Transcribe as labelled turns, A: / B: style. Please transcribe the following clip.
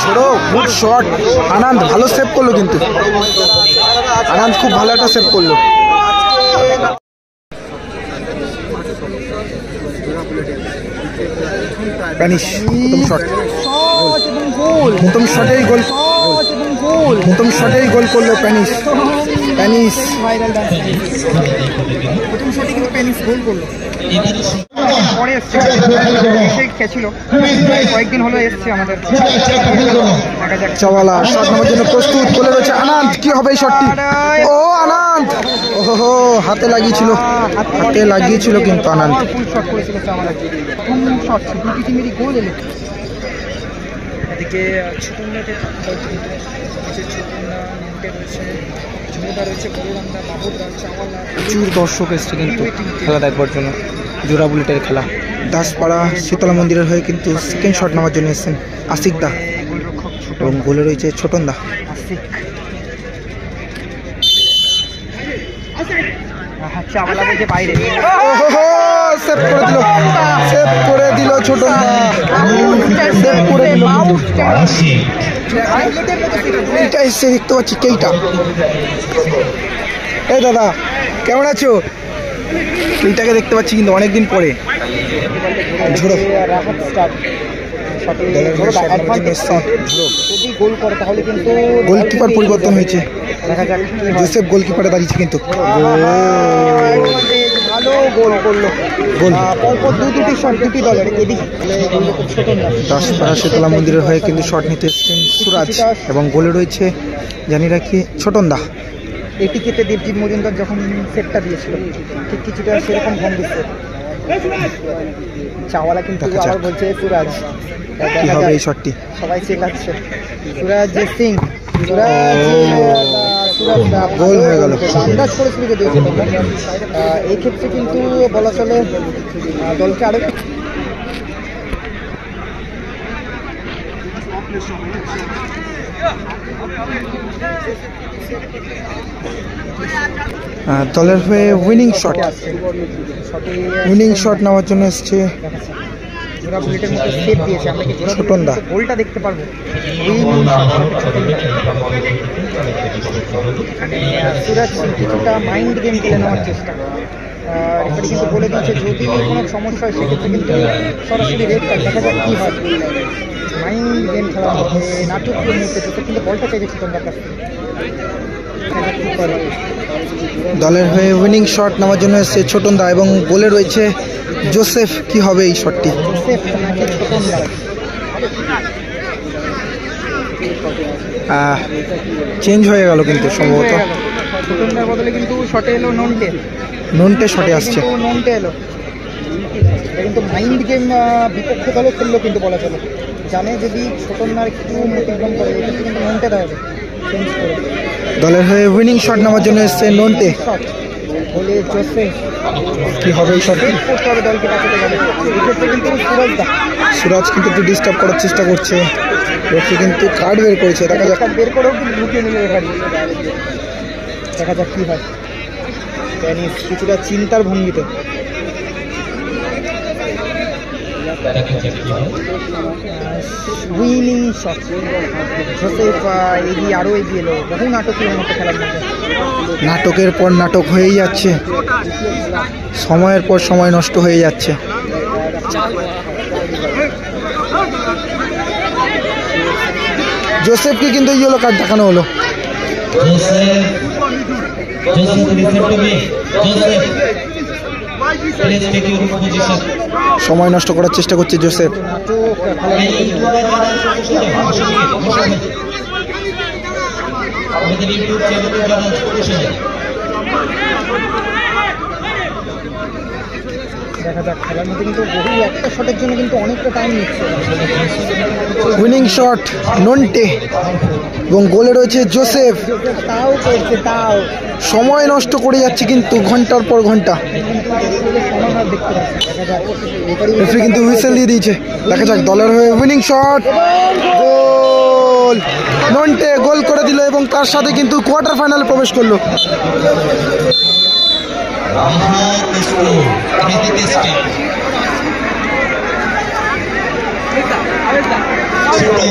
A: ছোড়ো good shot. আনন্দ ভালো save করলো, কিন্তু আনন্দ খুব ভালো একটা সেভ করলো। প্যানিশ প্রথম শট, প্রথম শটেই গোল, প্রথম শটেই গোল করলো প্যানিশ। প্যানিশ প্রথম শটে কিন্তু প্যানিশ গোল করলো। পরে এসছে, খেয়েছিল কয়েকদিন হলো এসছে আমাদের। চাওয়ালা শট নেওয়ার জন্য প্রস্তুত, বলে রয়েছে আনন্দ। কি হবে এই শটটি? ও আনন্দ, ওহো হাতে লাগিয়েছিল, হাতে লাগিয়েছিল কিন্তু আনন্দ। ফুল শট করেছিল চাওয়ালা, প্রথম শট দুটি টিমেরই গোল এলো। এদিকে ছোটন্দাতে প্রচুর দর্শক এসছে কিন্তু খেলা দেখবার জন্য। জোড়া বুলেটের খেলা, দাসপাড়া শীতলা মন্দিরের হয়ে কিন্তু সেকেন্ড শট নেওয়ার জন্য এসেছেন আশিক দা, এবং গোলে রয়েছে ছোটন দা। সেভ করে দিল ছোটন দা, সেভ করে দিল। এইটা এসছে দেখতে পাচ্ছি, কেইটা। এই দাদা কেমন আছো? এইটাকে দেখতে পাচ্ছি কিন্তু অনেকদিন পরে। ঝোড়ো গোলকিপার পরিবর্তন হয়েছে, জোসেফ গোলকিপারে দাঁড়িয়েছে কিন্তু। ভালো গোল করলো, গোল পরপর দুটি শট দুটি দলের। দাসপাড়া শীতলা মন্দিরের হয়ে কিন্তু শট নিতে এসেছেন সুরাজ, এবং গোলে রয়েছে জানি রাখি ছোটন দা। এটিকেতে দেবজিৎ মজুমদার যখন সেটটা দিয়েছিল ঠিক কিছুটা সেরকম ভঙ্গ দিচ্ছে চাওয়ালা, কিন্তু আবার বলছে সুরাজ। কি হবে এই শটটি? সবাই চেল্লাচ্ছে সুরাজ সিং, গোল হয়ে গেল। আন্দাজ করেছিল যে এই ক্ষেত্রে কিন্তু বলা চলে দলকে আরো দলের হয়ে উইনিং শট, উইনিং শট নেওয়ার জন্য এসছে ছোটন দা। গোলটা দেখতে পারবো, কিছুটা মাইন্ড গেম খেলে নেওয়ার চেষ্টা। রেফারি কিন্তু বলে দিয়েছে যদি কোনো সমস্যা হয় সেক্ষেত্রে কিন্তু সরাসরি রেড কার্ড। দেখা যাক কী হয়। মাইন্ড গেম খেলার মধ্যে নাটকীয় মুহূর্তে কিন্তু বলটা চাইছে ছোটনদার কাছ থেকে। দলের হয়ে উইনিং শট নেওয়ার জন্য এসছে ছোটন দা, এবং গোলে রয়েছে জোসেফ। কি হবে এই শটটি? চেঞ্জ হয়ে গেল কিন্তু সম্ভবত। ছোটনদার বদলে কিন্তু শটে এলো নন্টে, নন্টে শটে আসছে, নন্টে এলো। কিন্তু মাইন্ড গেম বিপক্ষ দলে খেললো কিন্তু বলা চলে, জানে যদি ছোটনদার একটু অতিক্রম করে এক্ষেত্রে কিন্তু নন্টে দেওয়া হবে চেঞ্জ করে। দলের হয়ে উইনিং শট নেওয়ার জন্য এসছে নন্টে, বলে জোসেফ। কি হবে এই শটে? করতে হবে দলকে বাঁচাতে গেলে। এক্ষেত্রে কিন্তু সুরাজ কিন্তু একটু ডিস্টার্ব করার চেষ্টা করছে, রেফারি কিন্তু কার্ড বের করেছে। দেখা যাক, বের করেও কিন্তু ঢুকিয়ে নিল রেফারি। দেখা যাক কী হয়। প্যানিশ কিছুটা চিন্তার ভঙ্গিতে। উইনিং শট, জোসেফ এগিয়ে আরও এগিয়ে এলো। বহু নাটকের মতো খেলার মধ্যে, নাটকের পর নাটক হয়েই যাচ্ছে, সময়ের পর সময় নষ্ট হয়ে যাচ্ছে। জোসেফকে কিন্তু ইয়েলো কার্ড দেখানো হলো। সময় নষ্ট করার চেষ্টা করছে জোসেফ। দেখা যাক, খেলার মধ্যে কিন্তু বহু একটা শটের জন্য কিন্তু অনেকটা টাইম নিচ্ছে। উইনিং শট নন্টে, এবং গোলে রয়েছে জোসেফ। তাও করছে, তাও সময় নষ্ট করে যাচ্ছে কিন্তু ঘন্টার পর ঘন্টা। রেফারি কিন্তু হুইসেল দিয়ে দিয়েছে। দেখা যাক, দলের হয়ে উইনিং শট, গোল। নন্টে গোল করে দিল, এবং তার সাথে কিন্তু কোয়ার্টার ফাইনালে প্রবেশ করলো।
B: ছেলে